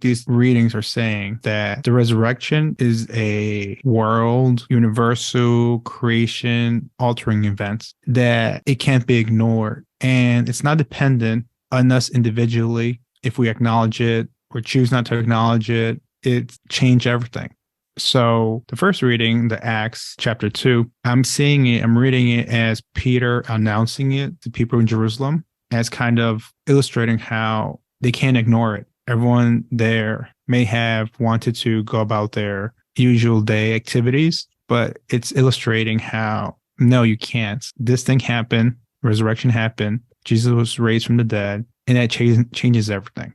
these readings are saying that the resurrection is a world, universal, creation altering event, that it can't be ignored. And it's not dependent on us individually. If we acknowledge it or choose not to acknowledge it, it changes everything. So the first reading, the Acts chapter 2, I'm reading it as Peter announcing it to people in Jerusalem, as kind of illustrating how they can't ignore it. Everyone there may have wanted to go about their usual day activities, but it's illustrating how, no, you can't. This thing happened, resurrection happened, Jesus was raised from the dead, and that changes everything.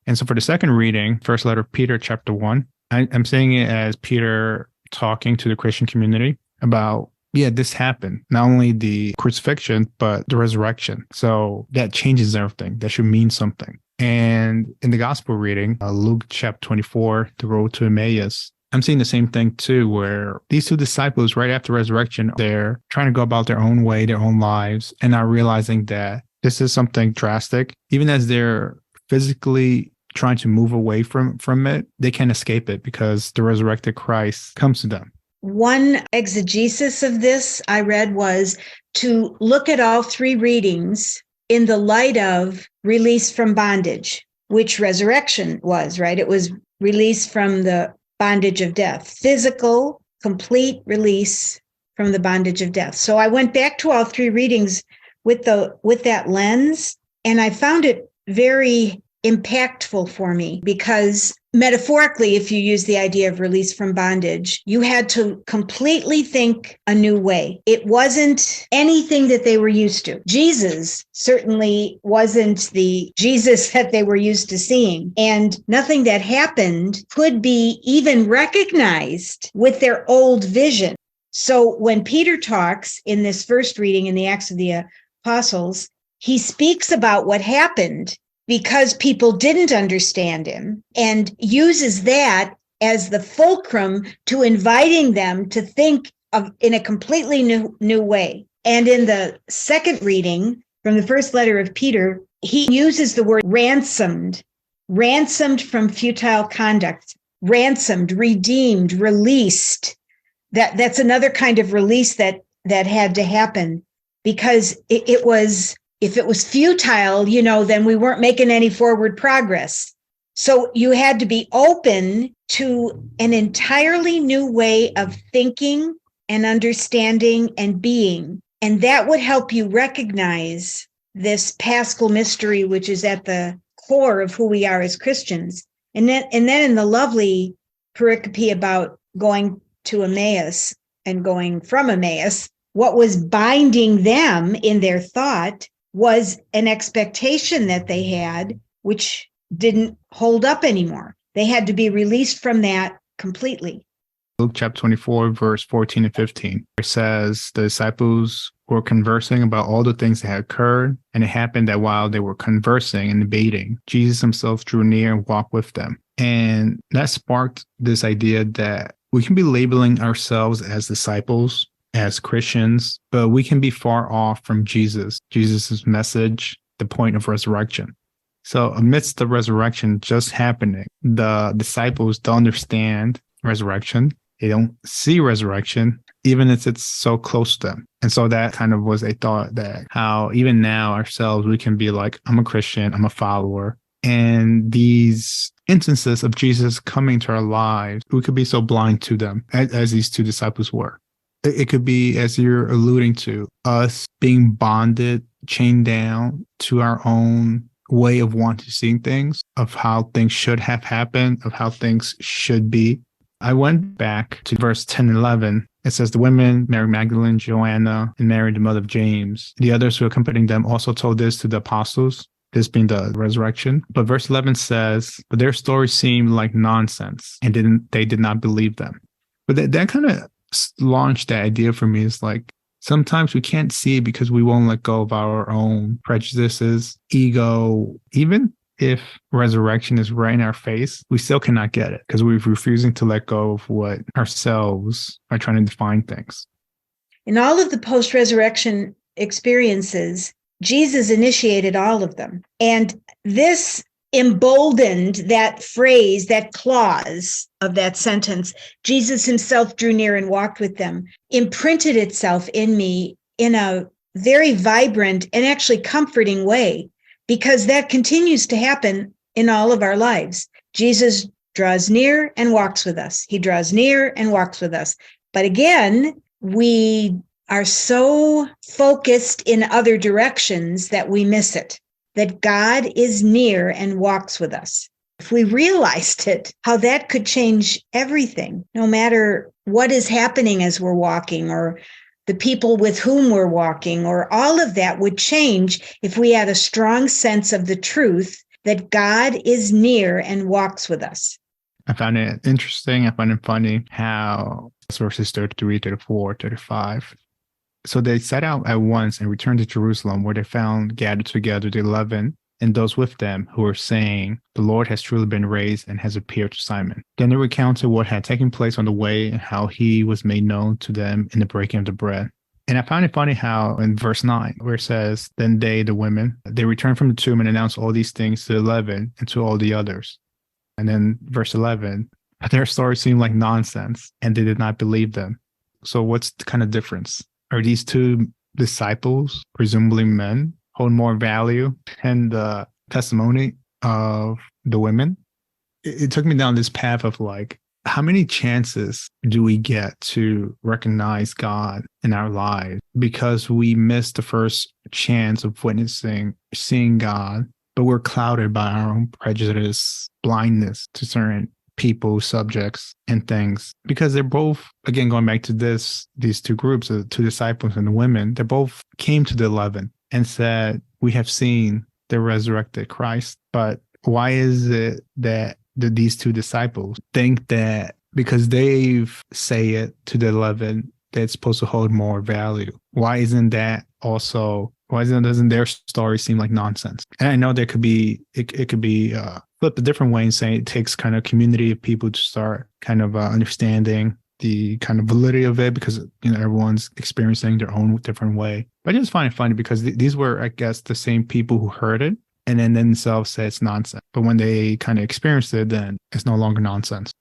And so for the second reading, first letter of Peter, chapter 1, I'm saying it as Peter talking to the Christian community about, this happened. Not only the crucifixion, but the resurrection. So that changes everything. That should mean something. And in the gospel reading, Luke chapter 24, the road to Emmaus, I'm seeing the same thing too, where these two disciples, right after resurrection, they're trying to go about their own way, their own lives, and not realizing that this is something drastic. Even as they're physically trying to move away from it, they can't escape it because the resurrected Christ comes to them. One exegesis of this I read was to look at all three readings in the light of release from bondage, which resurrection was, right? It was release from the bondage of death, physical, complete release from the bondage of death. So I went back to all three readings with that lens, and I found it very impactful for me because metaphorically, if you use the idea of release from bondage, you had to completely think a new way. It wasn't anything that they were used to. Jesus certainly wasn't the Jesus that they were used to seeing. And nothing that happened could be even recognized with their old vision. So when Peter talks in this first reading in the Acts of the Apostles, he speaks about what happened because people didn't understand him, and uses that as the fulcrum to inviting them to think of in a completely new way. And in the second reading from the first letter of Peter, he uses the word ransomed from futile conduct, ransomed, redeemed, released. That's another kind of release that had to happen because it was, if it was futile, then we weren't making any forward progress. So you had to be open to an entirely new way of thinking and understanding and being. And that would help you recognize this Paschal mystery, which is at the core of who we are as Christians. And then in the lovely pericope about going to Emmaus and going from Emmaus, what was binding them in their thought was an expectation that they had, which didn't hold up anymore. They had to be released from that completely. Luke chapter 24, verse 14 and 15, it says the disciples were conversing about all the things that had occurred, and it happened that while they were conversing and debating, Jesus himself drew near and walked with them. And that sparked this idea that we can be labeling ourselves as disciples, as Christians, but we can be far off from Jesus's message, the point of resurrection. So amidst the resurrection just happening, the disciples don't understand resurrection. They don't see resurrection, even if it's so close to them. And so that kind of was a thought that how even now ourselves, we can be like, I'm a Christian, I'm a follower. And these instances of Jesus coming to our lives, we could be so blind to them as these two disciples were. It could be, as you're alluding to, us being bonded, chained down to our own way of wanting to see things, of how things should have happened, of how things should be. I went back to verse 10 and 11. It says, the women, Mary Magdalene, Joanne, and Mary, the mother of James, the others who accompanied them also told this to the apostles, this being the resurrection. But verse 11 says, but their story seemed like nonsense, and they did not believe them. But that kind of launched that idea for me. Is like, sometimes we can't see it because we won't let go of our own prejudices, ego. Even if resurrection is right in our face, we still cannot get it because we're refusing to let go of what ourselves are trying to define things. In all of the post-resurrection experiences, Jesus initiated all of them. And this emboldened that phrase, that clause of that sentence, Jesus himself drew near and walked with them, imprinted itself in me in a very vibrant and actually comforting way, because that continues to happen in all of our lives. Jesus draws near and walks with us. He draws near and walks with us. But again, we are so focused in other directions that we miss it, that God is near and walks with us. If we realized it, how that could change everything, no matter what is happening as we're walking, or the people with whom we're walking, or all of that would change if we had a strong sense of the truth that God is near and walks with us. I found it interesting. I find it funny how verses 33, 34, 35. So they set out at once and returned to Jerusalem, where they found gathered together the 11 and those with them who were saying, "The Lord has truly been raised and has appeared to Simon." Then they recounted what had taken place on the way and how he was made known to them in the breaking of the bread. And I found it funny how in verse 9, where it says, "Then they, the women, they returned from the tomb and announced all these things to the 11 and to all the others." And then verse 11, their story seemed like nonsense and they did not believe them. So what's the kind of difference? Are these two disciples, presumably men, hold more value than the testimony of the women? It took me down this path of like, how many chances do we get to recognize God in our lives because we missed the first chance of witnessing, seeing God, but we're clouded by our own prejudice, blindness to certain people, subjects, and things? Because they're both, again, going back to these two groups, the two disciples and the women, they both came to the 11 and said, "We have seen the resurrected Christ." But why is it that these two disciples think that because they say it to the 11, that's supposed to hold more value? Why doesn't their story seem like nonsense? And I know there could be, it could be flipped a different way and saying it takes kind of community of people to start kind of understanding the kind of validity of it, because everyone's experiencing their own different way. But I just find it funny because these were, I guess, the same people who heard it and then themselves say it's nonsense. But when they kind of experienced it, then it's no longer nonsense.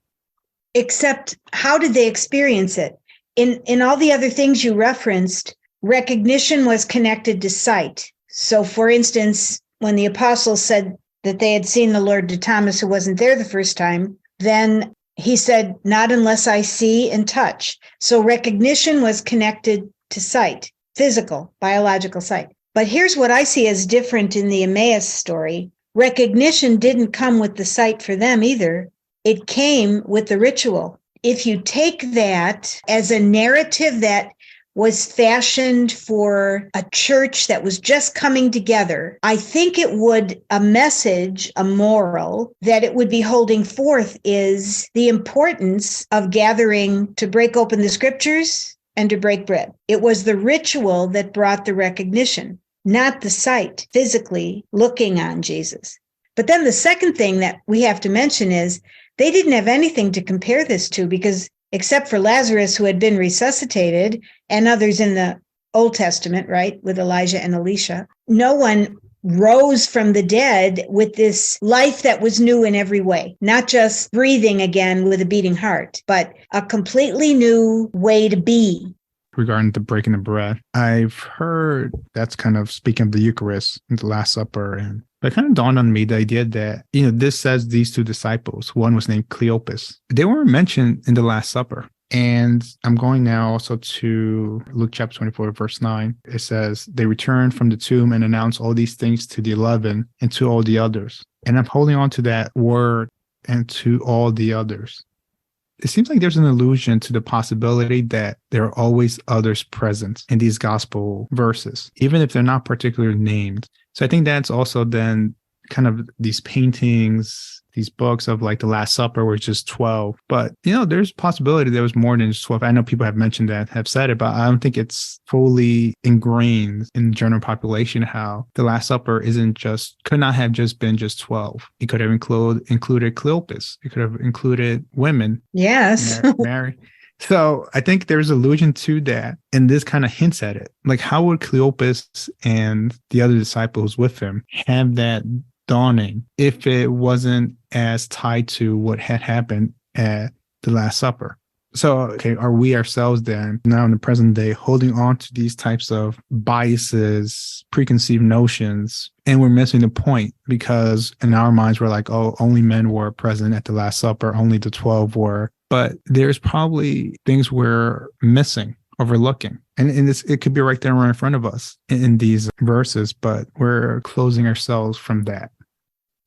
Except, how did they experience it? In all the other things you referenced, recognition was connected to sight. So, for instance, when the apostles said that they had seen the Lord to Thomas, who wasn't there the first time, then he said, "Not unless I see and touch." So recognition was connected to sight, physical, biological sight. But here's what I see as different in the Emmaus story. Recognition didn't come with the sight for them either. It came with the ritual. If you take that as a narrative that was fashioned for a church that was just coming together, I think a message, a moral that it would be holding forth is the importance of gathering to break open the scriptures and to break bread. It was the ritual that brought the recognition, not the sight, physically looking on Jesus. But then the second thing that we have to mention is they didn't have anything to compare this to, because except for Lazarus, who had been resuscitated, and others in the Old Testament, right, with Elijah and Elisha, no one rose from the dead with this life that was new in every way, not just breathing again with a beating heart, but a completely new way to be. Regarding the breaking of bread, I've heard that's kind of speaking of the Eucharist and the Last Supper, and but it kind of dawned on me the idea that, this says these two disciples, one was named Cleopas. They weren't mentioned in the Last Supper. And I'm going now also to Luke chapter 24, verse 9. It says, "They returned from the tomb and announced all these things to the 11 and to all the others." And I'm holding on to that word, "and to all the others." It seems like there's an allusion to the possibility that there are always others present in these gospel verses, even if they're not particularly named. So I think that's also then kind of these paintings, these books of like the Last Supper, where it's just 12. But, there's a possibility there was more than just 12. I know people have mentioned that, have said it, but I don't think it's fully ingrained in the general population how the Last Supper could not have just been just 12. It could have included Cleopas. It could have included women. Yes. Mary. So I think there's allusion to that, and this kind of hints at it. Like, how would Cleopas and the other disciples with him have that dawning if it wasn't as tied to what had happened at the Last Supper. So, okay, are we ourselves then, now in the present day, holding on to these types of biases, preconceived notions, and we're missing the point because in our minds, we're like, oh, only men were present at the Last Supper, only the 12 were. But there's probably things we're missing, overlooking. And it could be right there right in front of us in these verses, but we're closing ourselves from that.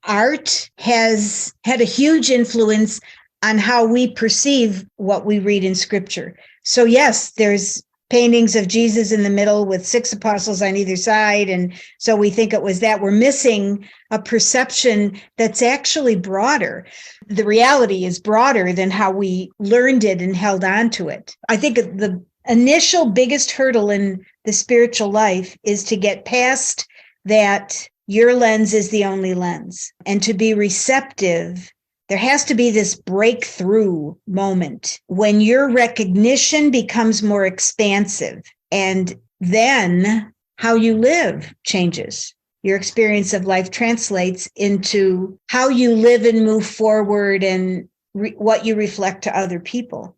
Art has had a huge influence on how we perceive what we read in Scripture. So yes, there's paintings of Jesus in the middle with 6 apostles on either side. And so we think it was that. We're missing a perception that's actually broader. The reality is broader than how we learned it and held on to it. I think the initial biggest hurdle in the spiritual life is to get past that your lens is the only lens, and to be receptive. There has to be this breakthrough moment when your recognition becomes more expansive, and then how you live changes. Your experience of life translates into how you live and move forward and what you reflect to other people.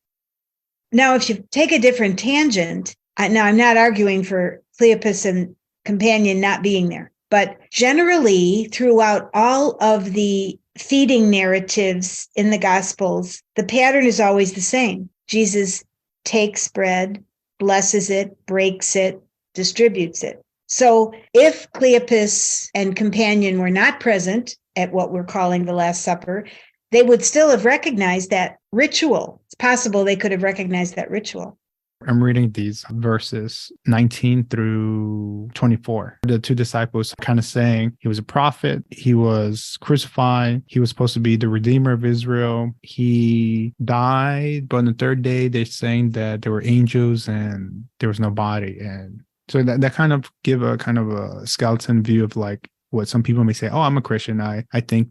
Now, if you take a different tangent, now I'm not arguing for Cleopas and companion not being there, but generally throughout all of the feeding narratives in the Gospels, the pattern is always the same. Jesus takes bread, blesses it, breaks it, distributes it. So if Cleopas and companion were not present at what we're calling the Last Supper, they would still have recognized that ritual. It's possible they could have recognized that ritual. I'm reading these verses 19 through 24. The 2 disciples kind of saying he was a prophet. He was crucified. He was supposed to be the Redeemer of Israel. He died, but on the 3rd day, they're saying that there were angels and there was no body. And so that kind of give a kind of a skeleton view of like what some people may say, oh, I'm a Christian. I think,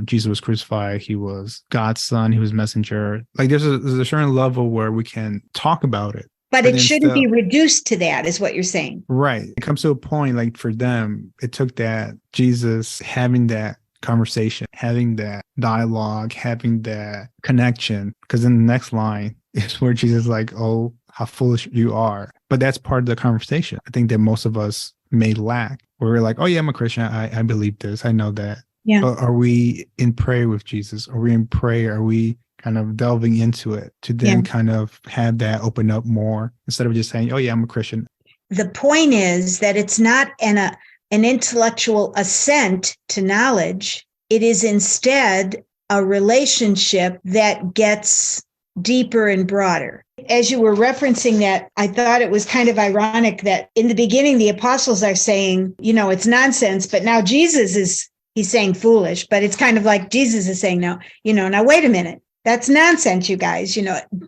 Jesus was crucified. He was God's son. He was messenger. Like there's a certain level where we can talk about it. But it shouldn't be reduced to that, is what you're saying. Right. It comes to a point, like for them, it took that Jesus having that conversation, having that dialogue, having that connection. Because in the next line is where Jesus is like, oh, how foolish you are. But that's part of the conversation. I think that most of us may lack, where we're like, oh yeah, I'm a Christian. I believe this. I know that. Yeah. But are we in prayer with Jesus? Are we in prayer? Are we kind of delving into it to then kind of have that open up more instead of just saying, oh yeah, I'm a Christian? The point is that it's not an intellectual assent to knowledge. It is instead a relationship that gets deeper and broader. As you were referencing that, I thought it was kind of ironic that in the beginning, the apostles are saying, it's nonsense, but now he's saying foolish, but it's kind of like Jesus is saying, no, now wait a minute. That's nonsense, you guys,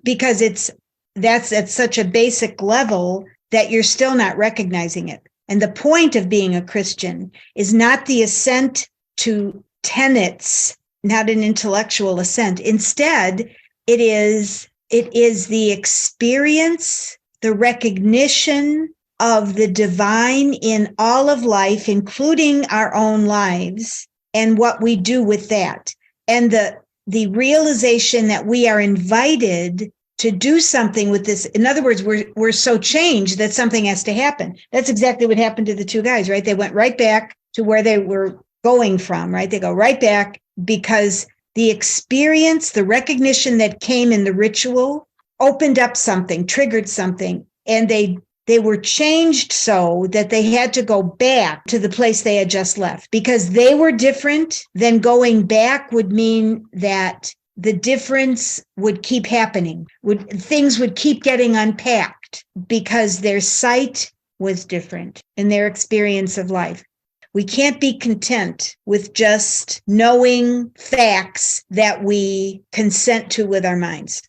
because that's at such a basic level that you're still not recognizing it. And the point of being a Christian is not the assent to tenets, not an intellectual assent. Instead, it is the experience, the recognition of the divine in all of life, including our own lives, and what we do with that. And the realization that we are invited to do something with this. In other words, we're so changed that something has to happen. That's exactly what happened to the 2 guys, right? They went right back to where they were going from, right? They go right back because the experience, the recognition that came in the ritual opened up something, triggered something, and they were changed so that they had to go back to the place they had just left because they were different. Then going back would mean that the difference would keep happening. Things would keep getting unpacked because their sight was different in their experience of life. We can't be content with just knowing facts that we consent to with our minds.